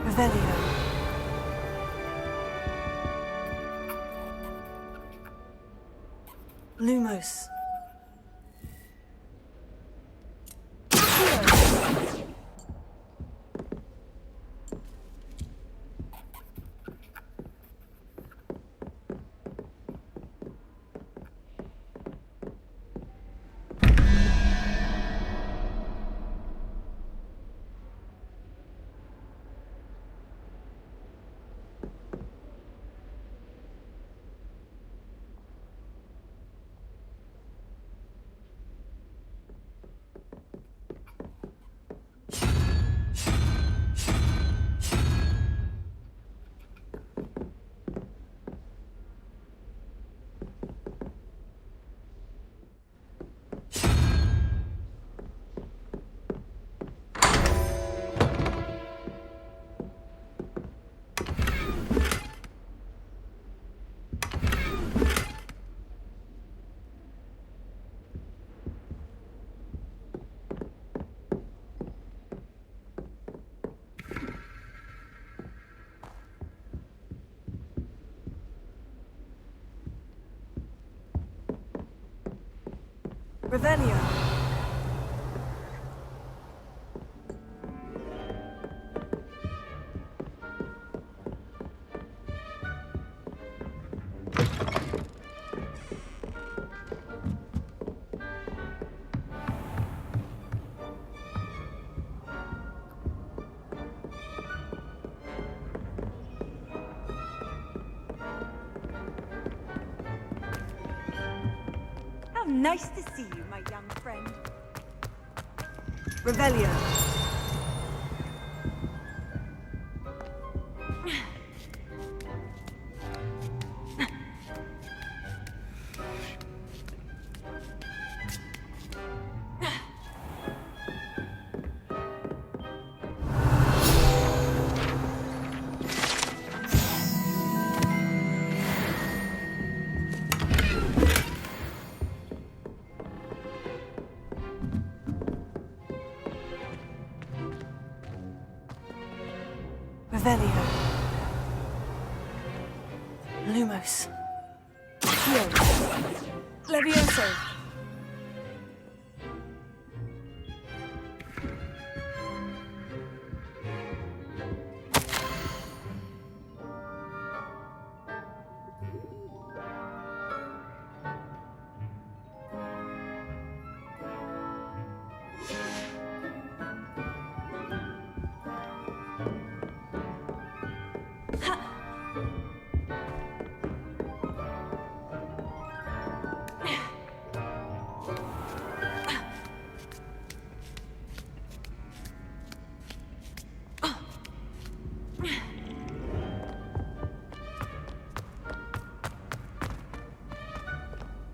Revelio. Lumos. Revelio. How nice to see you, my young friend. Revelio. Revelio. Lumos. Accio. Levioso.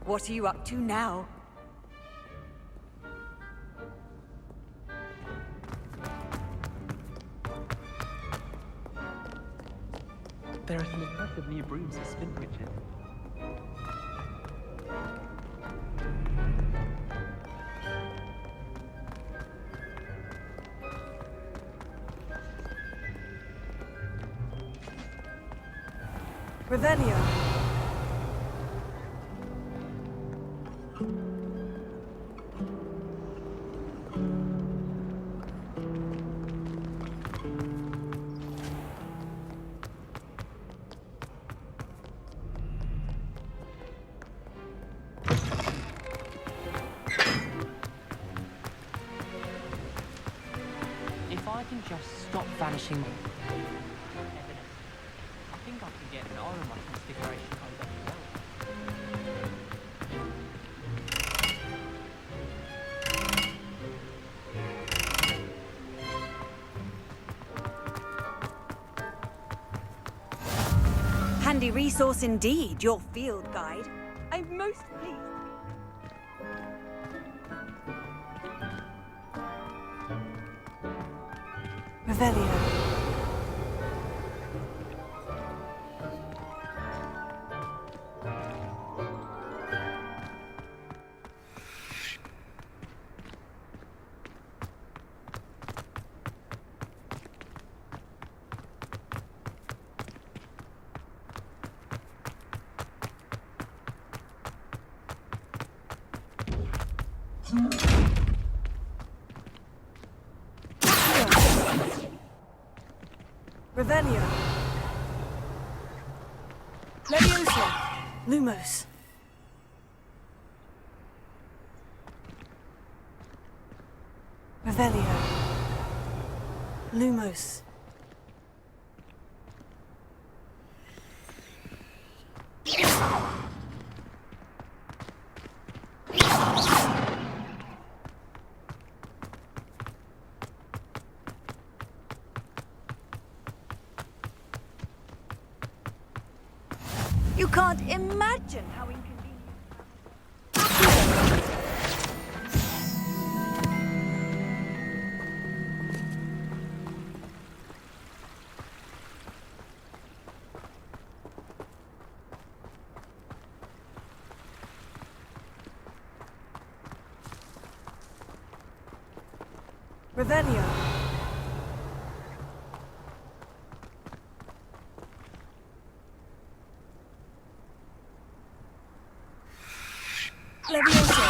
What are you up to now? There are some impressive new brooms for spin bridges. Revelio. If I can just stop vanishing evidence, I think I can get an eye on my configuration code as well. Handy resource indeed, your field guide. I'm most pleased. Revelio. Revelio. Levioso. Lumos. Revelio. Lumos. You can't imagine how inconvenient. Revelio. Levioso.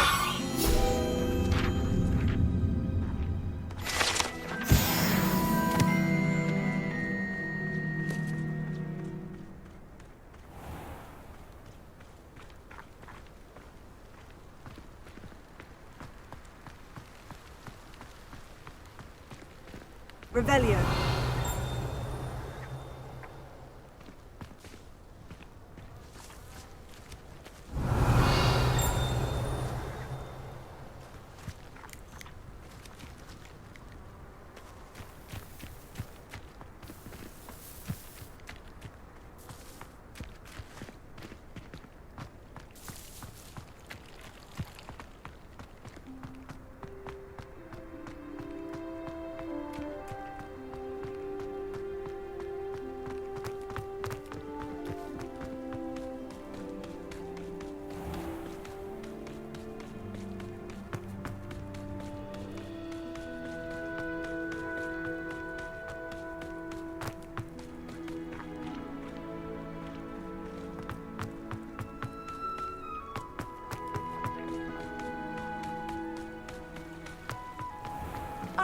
Revelio.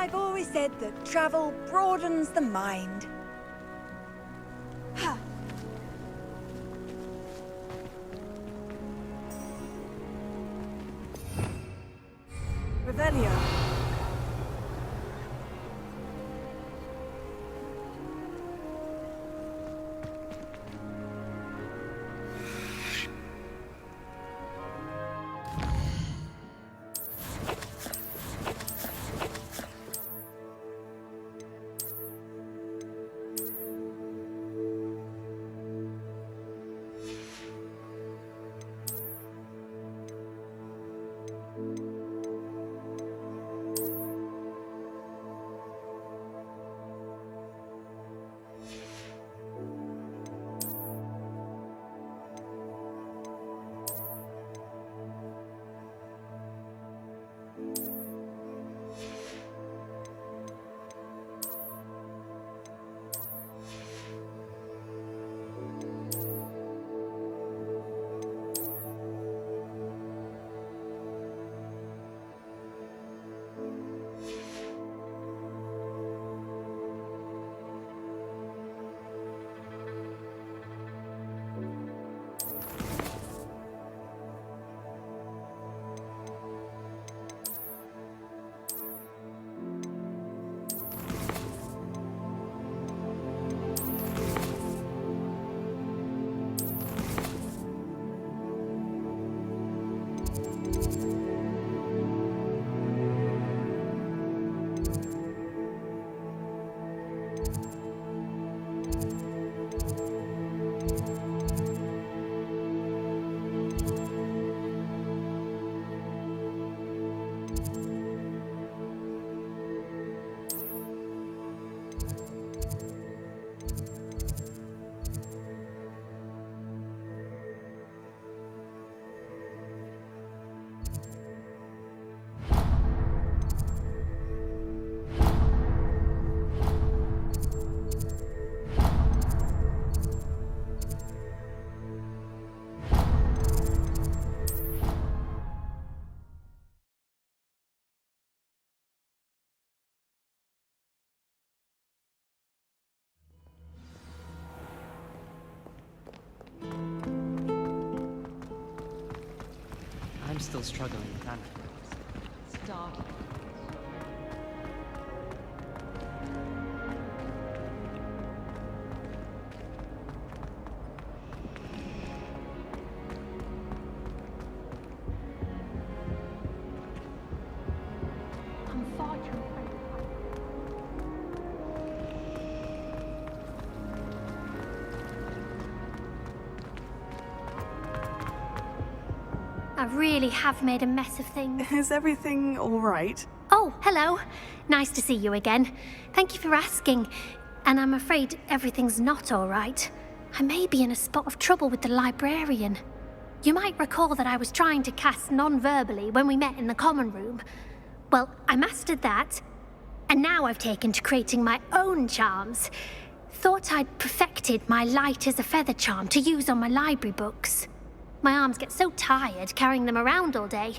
I've always said that travel broadens the mind. Ha! Revelio. I'm still struggling with anecdotes. Startling. I'm far too afraid. I really have made a mess of things. Is everything all right? Oh, hello. Nice to see you again. Thank you for asking. And I'm afraid everything's not all right. I may be in a spot of trouble with the librarian. You might recall that I was trying to cast non-verbally when we met in the common room. Well, I mastered that, and now I've taken to creating my own charms. Thought I'd perfected my light as a feather charm to use on my library books. My arms get so tired carrying them around all day.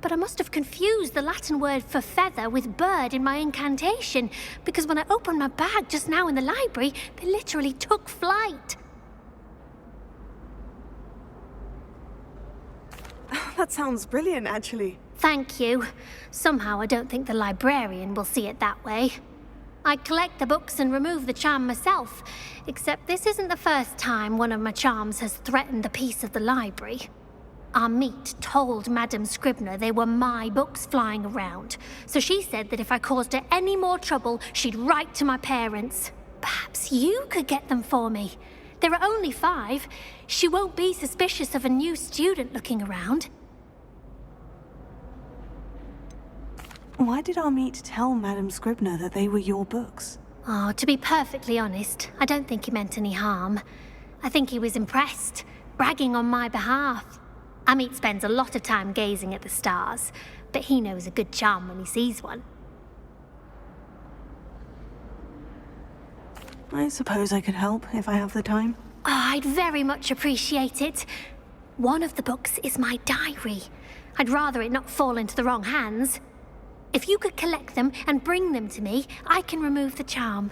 But I must have confused the Latin word for feather with bird in my incantation, because when I opened my bag just now in the library, they literally took flight. That sounds brilliant, actually. Thank you. Somehow I don't think the librarian will see it that way. I collect the books and remove the charm myself, except this isn't the first time one of my charms has threatened the peace of the library. Our meet told Madame Scribner they were my books flying around, so she said that if I caused her any more trouble, she'd write to my parents. Perhaps you could get them for me. There are only 5. She won't be suspicious of a new student looking around. Why did our meet tell Madame Scribner that they were your books? Oh, to be perfectly honest, I don't think he meant any harm. I think he was impressed, bragging on my behalf. Amit spends a lot of time gazing at the stars, but he knows a good charm when he sees one. I suppose I could help if I have the time. Oh, I'd very much appreciate it. One of the books is my diary. I'd rather it not fall into the wrong hands. If you could collect them and bring them to me, I can remove the charm.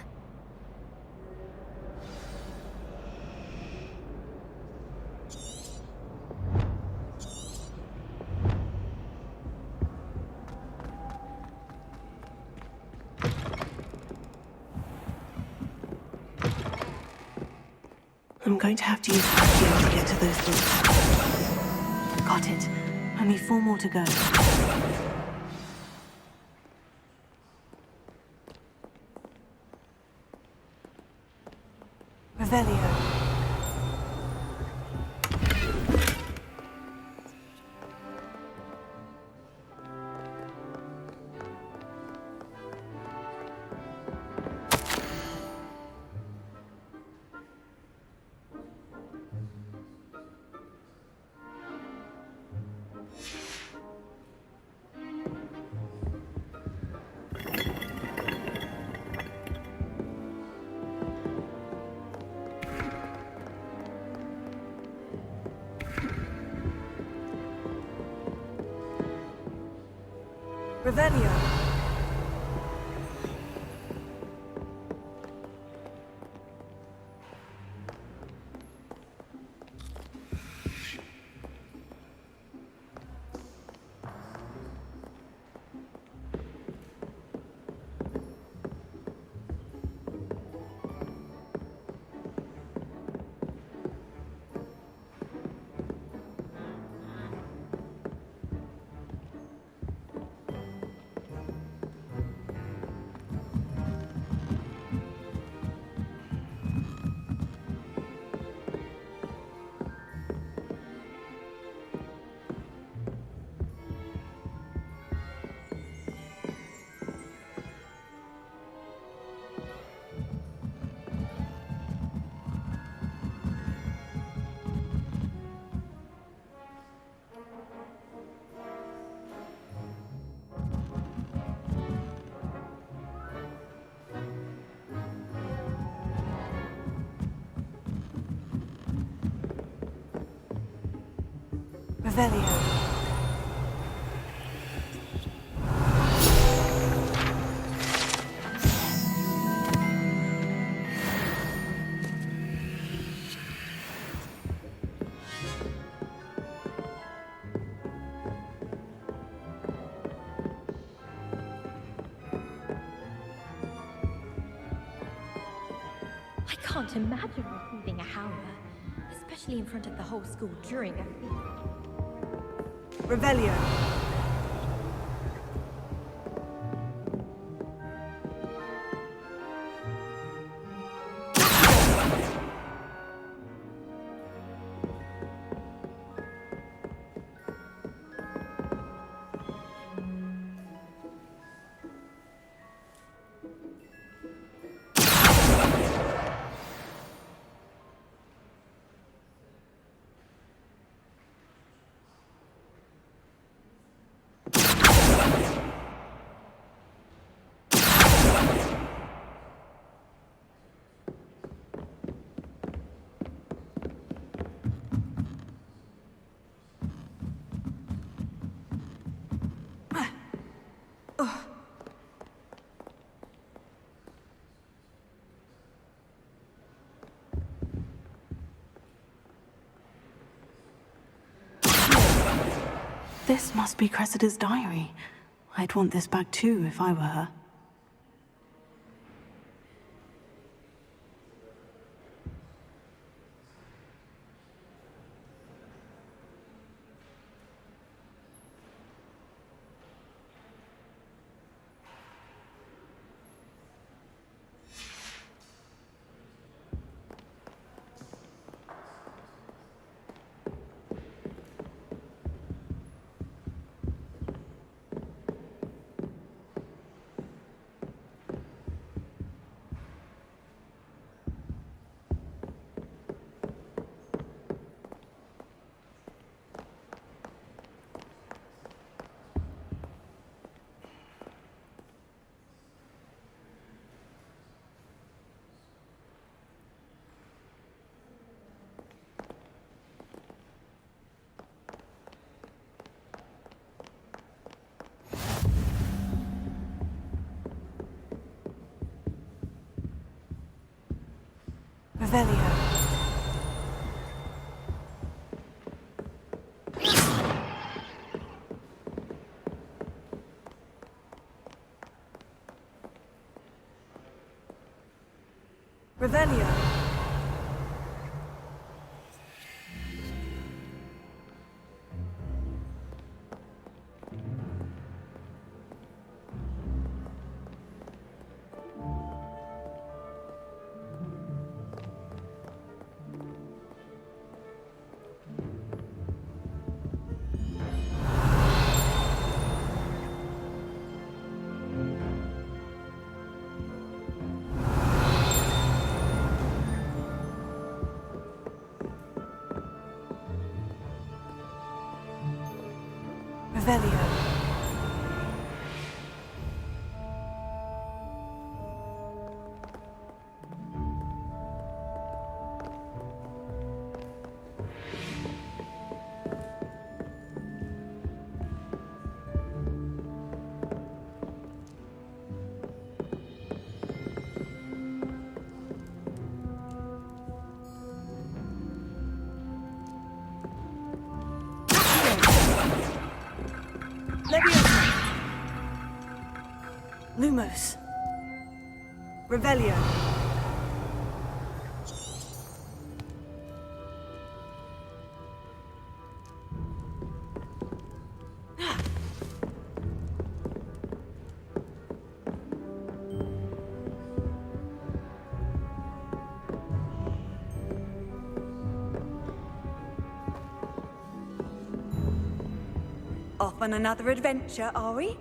I'm going to have to use vacuum to get to those books. Got it. Only 4 more to go. Revelio. Revelio. Revelio. I can't imagine receiving a howler, especially in front of the whole school during a feast. Revelio. This must be Cressida's diary. I'd want this back too if I were her. Revelio. Revelio. Revelio. Lumos. Revelio. Off on another adventure, are we?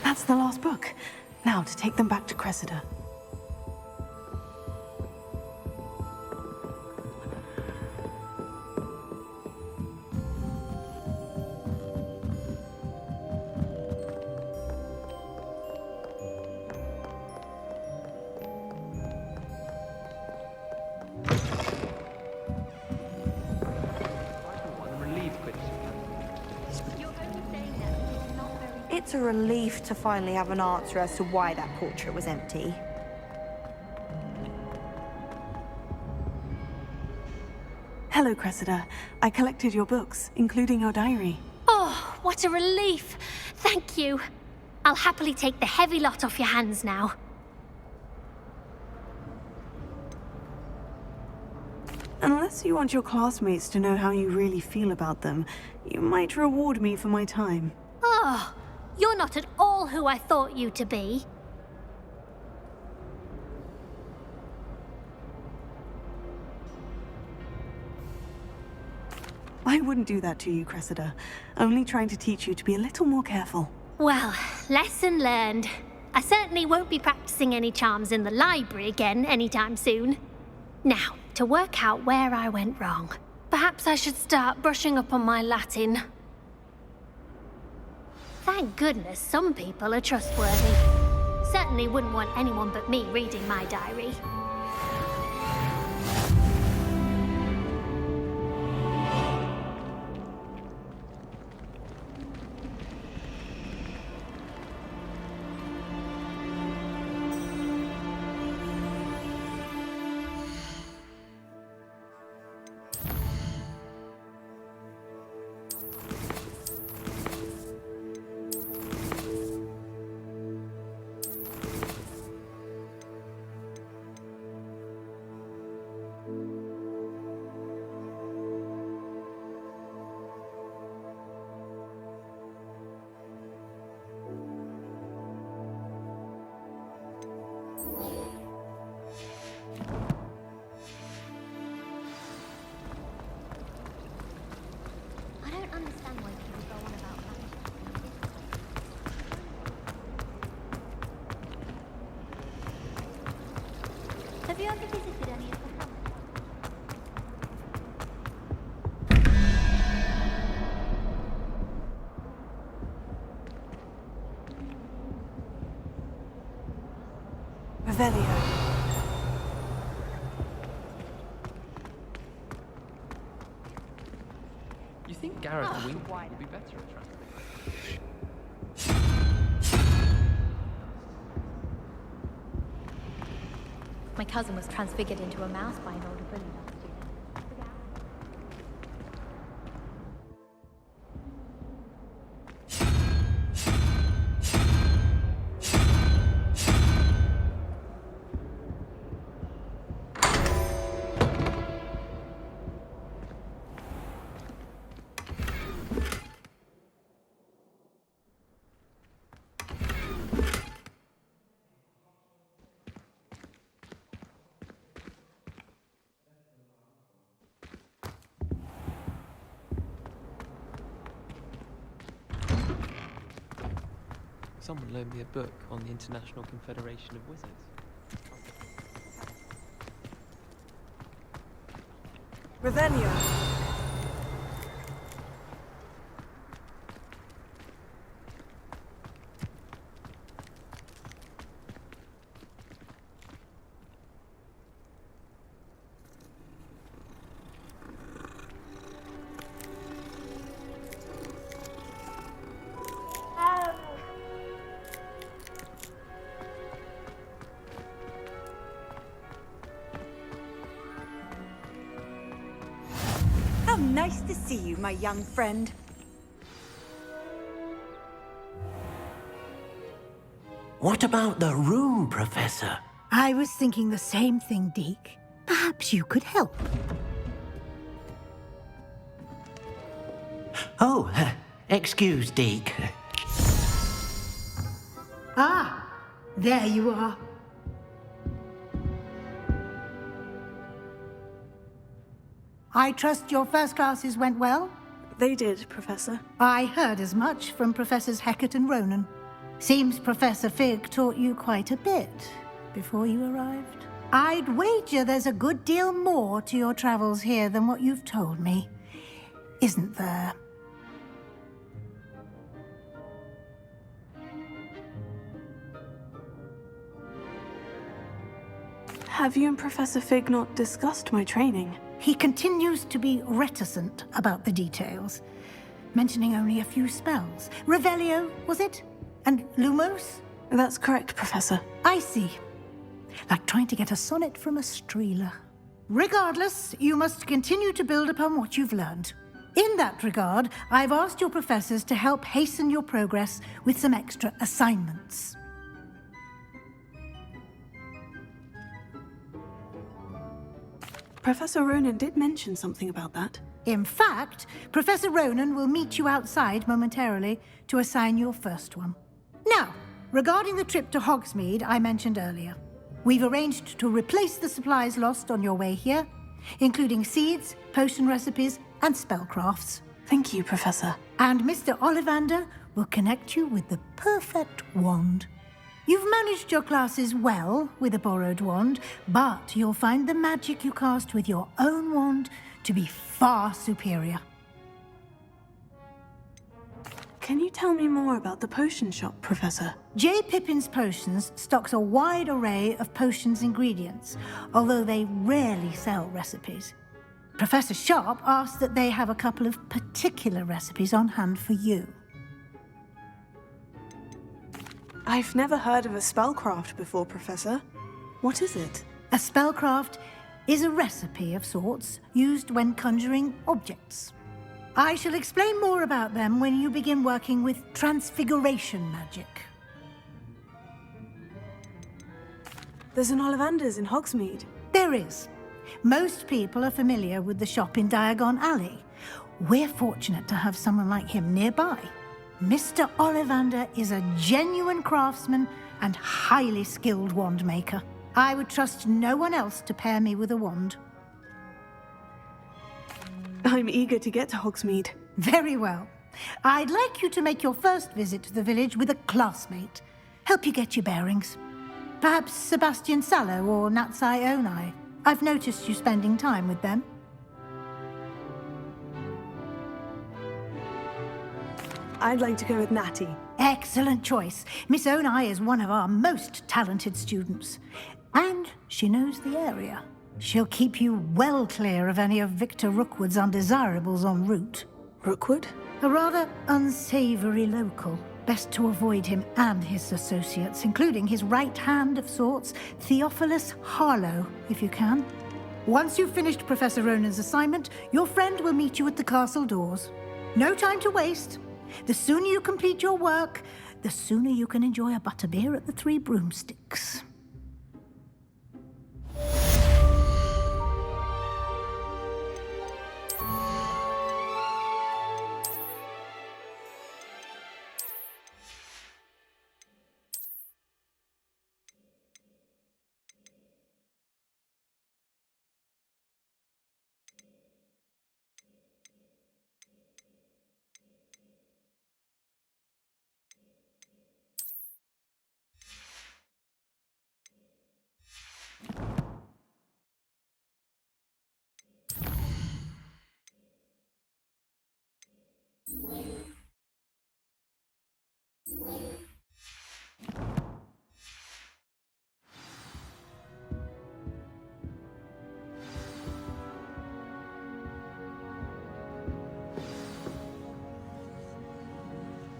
That's the last book. Now to take them back to Cressida. It's a relief to finally have an answer as to why that portrait was empty. Hello, Cressida. I collected your books, including your diary. Oh, what a relief! Thank you. I'll happily take the heavy lot off your hands now. Unless you want your classmates to know how you really feel about them, you might reward me for my time. Oh, you're not at all who I thought you to be. I wouldn't do that to you, Cressida. Only trying to teach you to be a little more careful. Well, lesson learned. I certainly won't be practicing any charms in the library again anytime soon. Now, to work out where I went wrong. Perhaps I should start brushing up on my Latin. Thank goodness some people are trustworthy. Certainly wouldn't want anyone but me reading my diary. I don't understand why people go on about magic. Have you ever visited any of the Revelio. You think Gareth Winkle would be better at translating? My cousin was transfigured into a mouse by an older bully last year. Someone loaned me a book on the International Confederation of Wizards. Revelio. How nice to see you, my young friend. What about the room, Professor? I was thinking the same thing, Deke. Perhaps you could help. Oh, excuse, Deke. Ah, there you are. I trust your first classes went well? They did, Professor. I heard as much from Professors Hecat and Ronan. Seems Professor Fig taught you quite a bit before you arrived. I'd wager there's a good deal more to your travels here than what you've told me. Isn't there? Have you and Professor Fig not discussed my training? He continues to be reticent about the details, mentioning only a few spells. Revelio, was it? And Lumos? That's correct, Professor. I see. Like trying to get a sonnet from a streeler. Regardless, you must continue to build upon what you've learned. In that regard, I've asked your professors to help hasten your progress with some extra assignments. Professor Ronan did mention something about that. In fact, Professor Ronan will meet you outside momentarily to assign your first one. Now, regarding the trip to Hogsmeade I mentioned earlier, we've arranged to replace the supplies lost on your way here, including seeds, potion recipes, and spellcrafts. Thank you, Professor. And Mr. Ollivander will connect you with the perfect wand. You've managed your classes well with a borrowed wand, but you'll find the magic you cast with your own wand to be far superior. Can you tell me more about the potion shop, Professor? J. Pippin's Potions stocks a wide array of potions ingredients, although they rarely sell recipes. Professor Sharp asked that they have a couple of particular recipes on hand for you. I've never heard of a spellcraft before, Professor. What is it? A spellcraft is a recipe of sorts used when conjuring objects. I shall explain more about them when you begin working with transfiguration magic. There's an Ollivander's in Hogsmeade. There is. Most people are familiar with the shop in Diagon Alley. We're fortunate to have someone like him nearby. Mr. Ollivander is a genuine craftsman and highly skilled wand maker. I would trust no one else to pair me with a wand. I'm eager to get to Hogsmeade. Very well. I'd like you to make your first visit to the village with a classmate. Help you get your bearings. Perhaps Sebastian Sallow or Natsai Onai. I've noticed you spending time with them. I'd like to go with Natty. Excellent choice. Miss Onai is one of our most talented students. And she knows the area. She'll keep you well clear of any of Victor Rookwood's undesirables en route. Rookwood? A rather unsavory local. Best to avoid him and his associates, including his right hand of sorts, Theophilus Harlow, if you can. Once you've finished Professor Ronan's assignment, your friend will meet you at the castle doors. No time to waste. The sooner you complete your work, the sooner you can enjoy a butterbeer at the Three Broomsticks.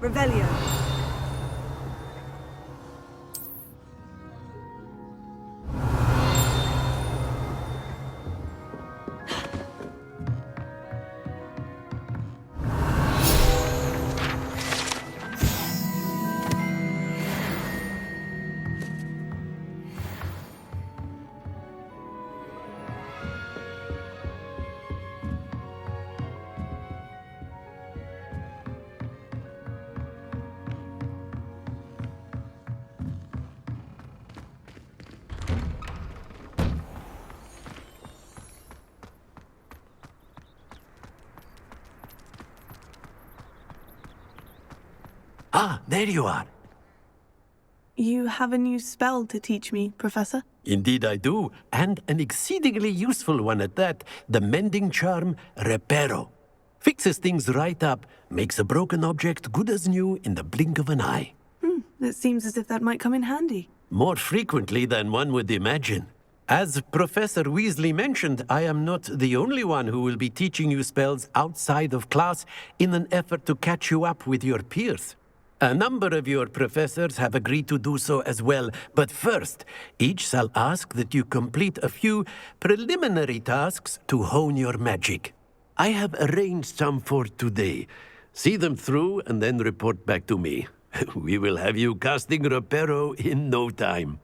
Revelio. Ah, there you are. You have a new spell to teach me, Professor? Indeed I do, and an exceedingly useful one at that. The mending charm, Reparo. Fixes things right up, makes a broken object good as new in the blink of an eye. It seems as if that might come in handy. More frequently than one would imagine. As Professor Weasley mentioned, I am not the only one who will be teaching you spells outside of class in an effort to catch you up with your peers. A number of your professors have agreed to do so as well, but first, each shall ask that you complete a few preliminary tasks to hone your magic. I have arranged some for today. See them through and then report back to me. We will have you casting Reparo in no time.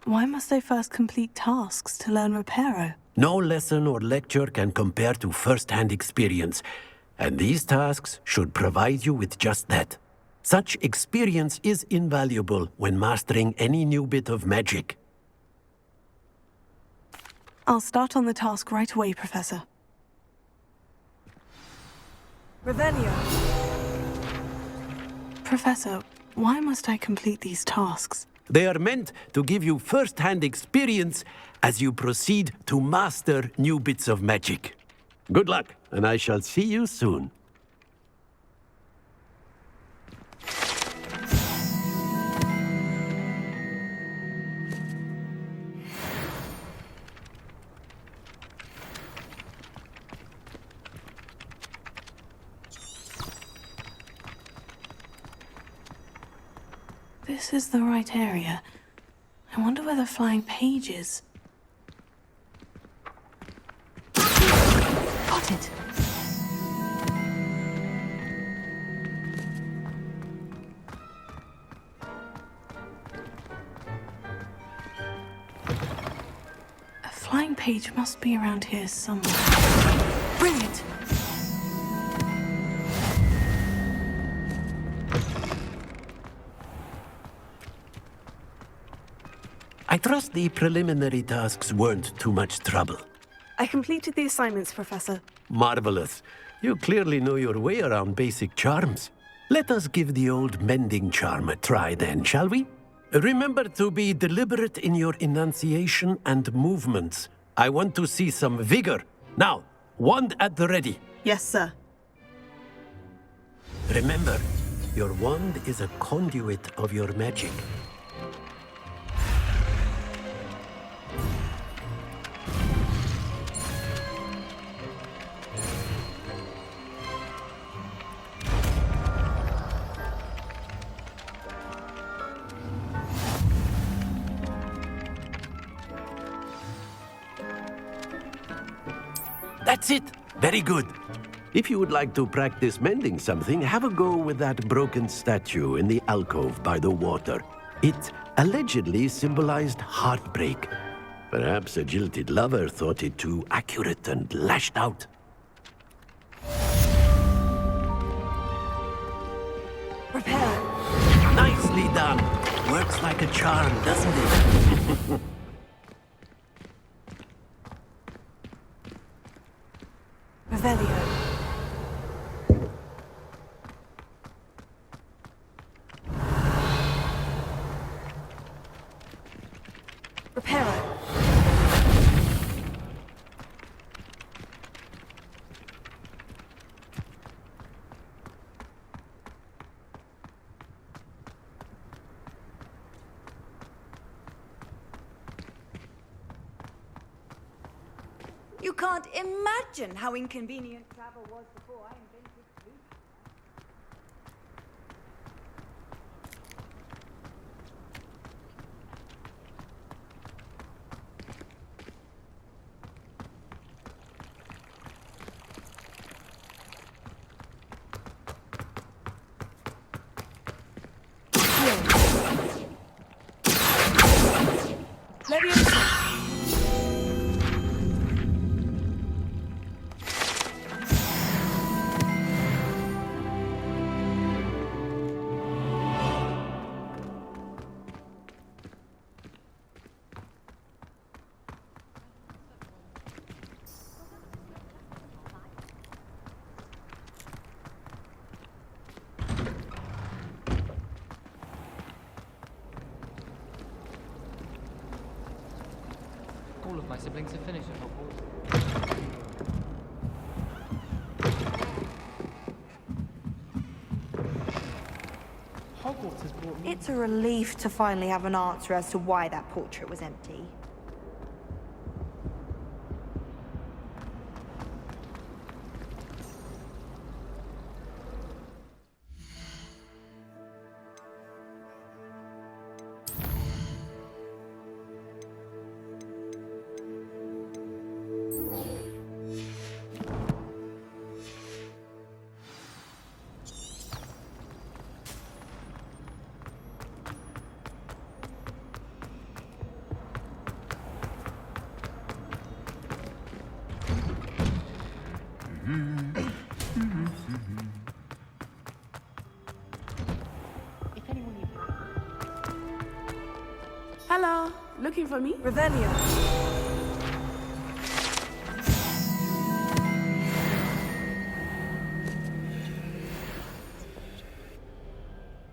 Why must I first complete tasks to learn Reparo? No lesson or lecture can compare to first-hand experience, and these tasks should provide you with just that. Such experience is invaluable when mastering any new bit of magic. I'll start on the task right away, Professor. Revelio. Professor, why must I complete these tasks? They are meant to give you first-hand experience as you proceed to master new bits of magic. Good luck, and I shall see you soon. This is the right area. I wonder where the flying page is. Got it. A flying page must be around here somewhere. Brilliant! I trust the preliminary tasks weren't too much trouble. I completed the assignments, Professor. Marvelous. You clearly know your way around basic charms. Let us give the old mending charm a try then, shall we? Remember to be deliberate in your enunciation and movements. I want to see some vigor. Now, wand at the ready. Yes, sir. Remember, your wand is a conduit of your magic. That's it. Very good. If you would like to practice mending something, have a go with that broken statue in the alcove by the water. It allegedly symbolized heartbreak. Perhaps a jilted lover thought it too accurate and lashed out. Repair. Nicely done. Works like a charm, doesn't it? Revelio. Reparo. You can't imagine how inconvenient travel was before I invented food. Leviosa. All of my siblings have finished at Hogwarts. Hogwarts has brought me... It's a relief to finally have an answer as to why that portrait was empty. Hello, looking for me? Revelio.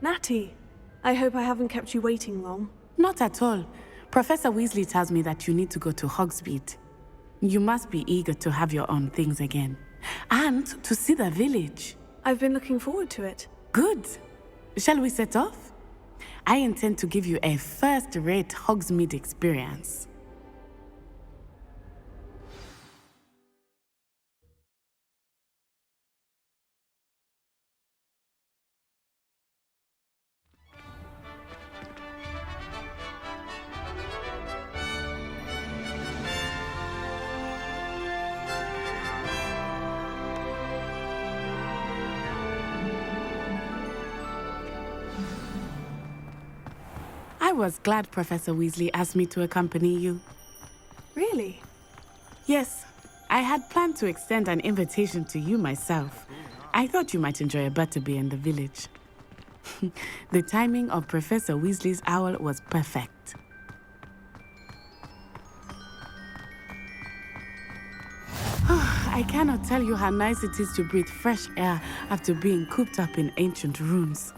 Natty, I hope I haven't kept you waiting long. Not at all. Professor Weasley tells me that you need to go to Hogsmeade. You must be eager to have your own things again. And to see the village. I've been looking forward to it. Good. Shall we set off? I intend to give you a first-rate Hogsmeade experience. I was glad Professor Weasley asked me to accompany you. Really? Yes, I had planned to extend an invitation to you myself. I thought you might enjoy a butterbeer in the village. The timing of Professor Weasley's owl was perfect. I cannot tell you how nice it is to breathe fresh air after being cooped up in ancient rooms.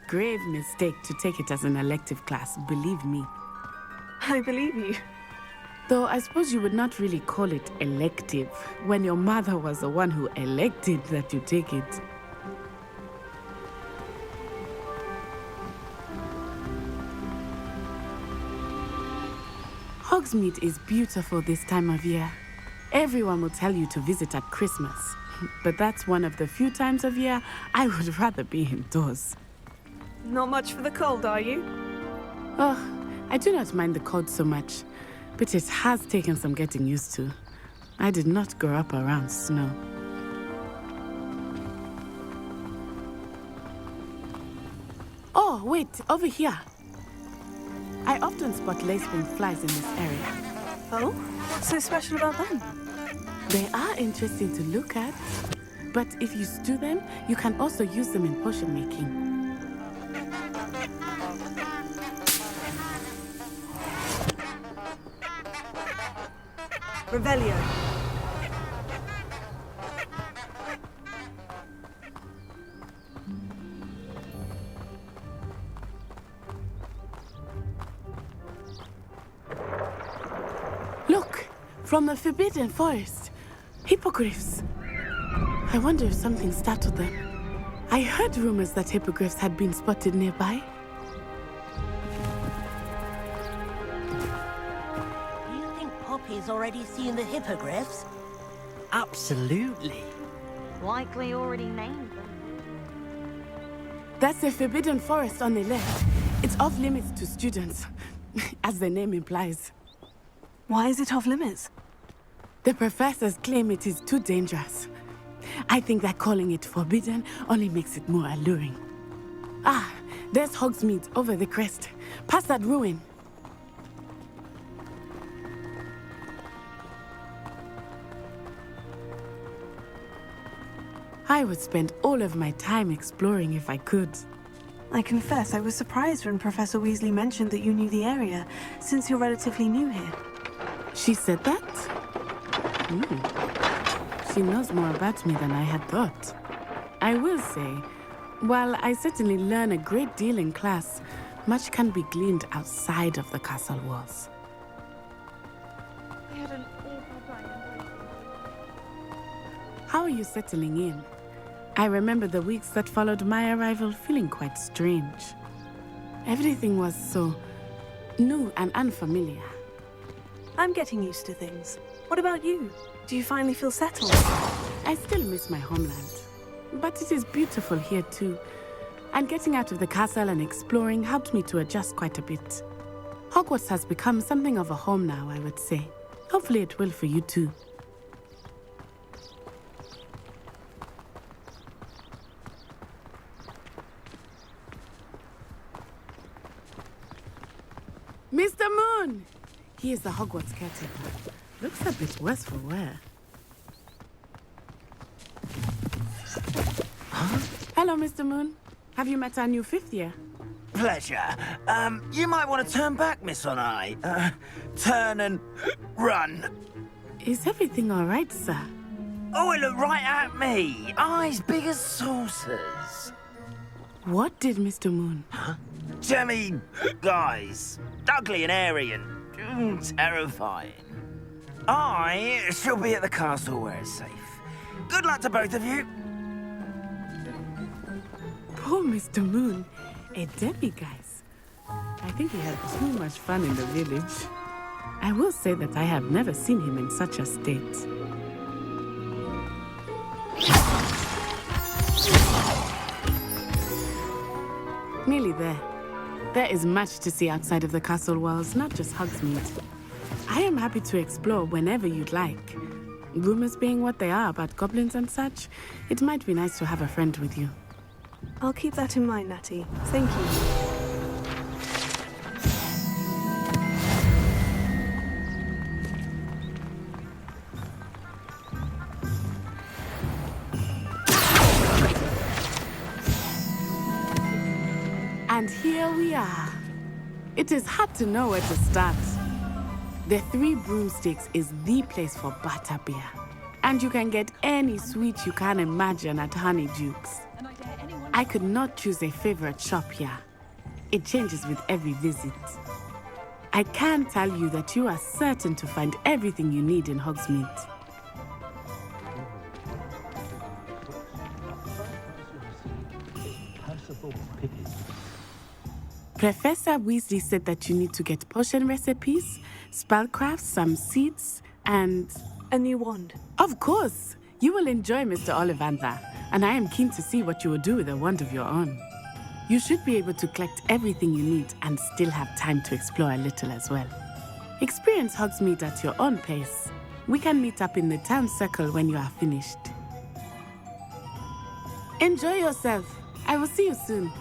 Grave mistake to take it as an elective class, believe me. I believe you. Though I suppose you would not really call it elective when your mother was the one who elected that you take it. Hogsmeade is beautiful this time of year. Everyone will tell you to visit at Christmas, but that's one of the few times of year I would rather be indoors. Not much for the cold, are you? Oh, I do not mind the cold so much, but it has taken some getting used to. I did not grow up around snow. Oh, wait, over here. I often spot lacewing flies in this area. Oh? What's so special about them? They are interesting to look at, but if you stew them, you can also use them in potion making. Revelio. Look! From the Forbidden Forest. Hippogriffs. I wonder if something startled them. I heard rumors that hippogriffs had been spotted nearby. You think Poppy's already seen the hippogriffs? Absolutely. Likely already named them. That's the Forbidden Forest on the left. It's off limits to students, as the name implies. Why is it off limits? The professors claim it is too dangerous. I think that calling it forbidden only makes it more alluring. Ah, there's Hogsmeade over the crest. Past that ruin. I would spend all of my time exploring if I could. I confess I was surprised when Professor Weasley mentioned that you knew the area, since you're relatively new here. She said that? She knows more about me than I had thought. I will say, while I certainly learn a great deal in class, much can be gleaned outside of the castle walls. I had an awful time. How are you settling in? I remember the weeks that followed my arrival feeling quite strange. Everything was so new and unfamiliar. I'm getting used to things. What about you? Do you finally feel settled? I still miss my homeland, but it is beautiful here too. And getting out of the castle and exploring helped me to adjust quite a bit. Hogwarts has become something of a home now, I would say. Hopefully it will for you too. Mr. Moon! He is the Hogwarts caretaker. Looks a bit worse for wear. Huh? Hello, Mr. Moon. Have you met our new fifth year? Pleasure. You might want to turn back, Miss On-Eye. Turn and run. Is everything all right, sir? Oh, it looked right at me. Eyes big as saucers. What did Mr. Moon? Huh? Jemmy guys. Ugly and airy and terrifying. I shall be at the castle where it's safe. Good luck to both of you. Poor Mr. Moon. A demiguise. I think he had too much fun in the village. I will say that I have never seen him in such a state. Nearly there. There is much to see outside of the castle walls, not just Hogsmeade. I am happy to explore whenever you'd like. Rumors being what they are about goblins and such, it might be nice to have a friend with you. I'll keep that in mind, Natty. Thank you. And here we are. It is hard to know where to start. The Three Broomsticks is the place for butterbeer. And you can get any sweet you can imagine at Honeyduke's. I could not choose a favorite shop here. It changes with every visit. I can tell you that you are certain to find everything you need in Hogsmeade. Professor Weasley said that you need to get potion recipes, spellcrafts, some seeds, and... A new wand. Of course! You will enjoy Mr. Ollivander, and I am keen to see what you will do with a wand of your own. You should be able to collect everything you need and still have time to explore a little as well. Experience Hogsmeade at your own pace. We can meet up in the town circle when you are finished. Enjoy yourself. I will see you soon.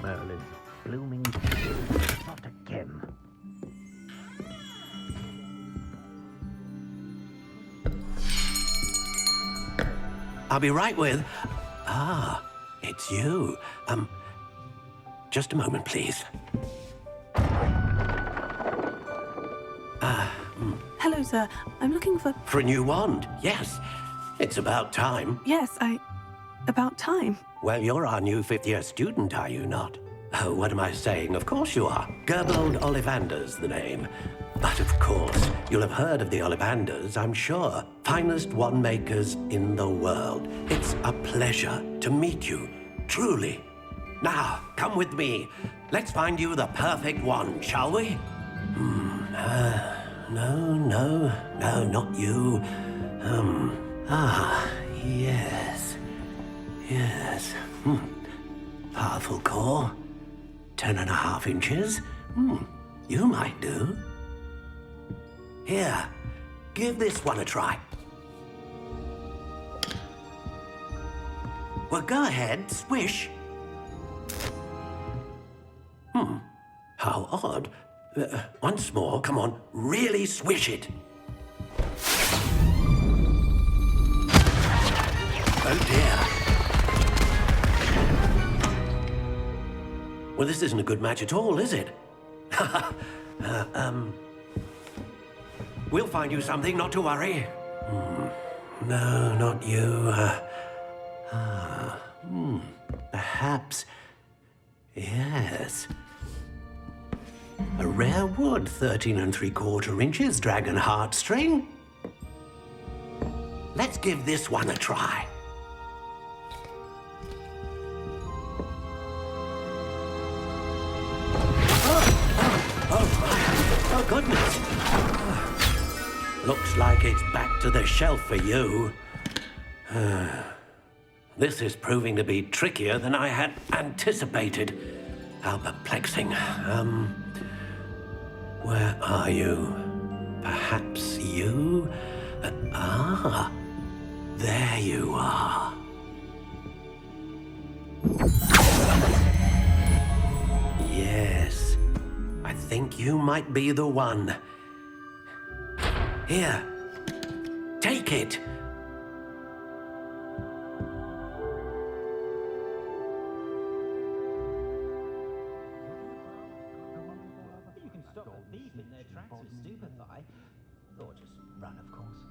Merlin, blooming not again. I'll be right with... Ah, it's you. Just a moment, please. Hello, sir. I'm looking for... For a new wand, yes. It's about time. Yes, about time. Well, you're our new fifth-year student, are you not? Oh, what am I saying? Of course you are. Gerbold Ollivander's the name. But of course, you'll have heard of the Ollivanders, I'm sure. Finest wand makers in the world. It's a pleasure to meet you, truly. Now, come with me. Let's find you the perfect wand, shall we? No, not you. Yes. Powerful core. 10.5 inches. You might do. Here, give this one a try. Well, go ahead, swish. How odd. Once more, come on, really swish it. Oh dear. Well, this isn't a good match at all, is it? We'll find you something, not to worry. No, not you. Perhaps... Yes. A rare wood, 13 3/4 inches, dragon heartstring. Let's give this one a try. Oh, goodness. Looks like it's back to the shelf for you. This is proving to be trickier than I had anticipated. How perplexing. Where are you? Perhaps you? There you are. Yes, I think you might be the one. Here, take it. You can stop a thief in their tracks with stupefy, or just run, of course.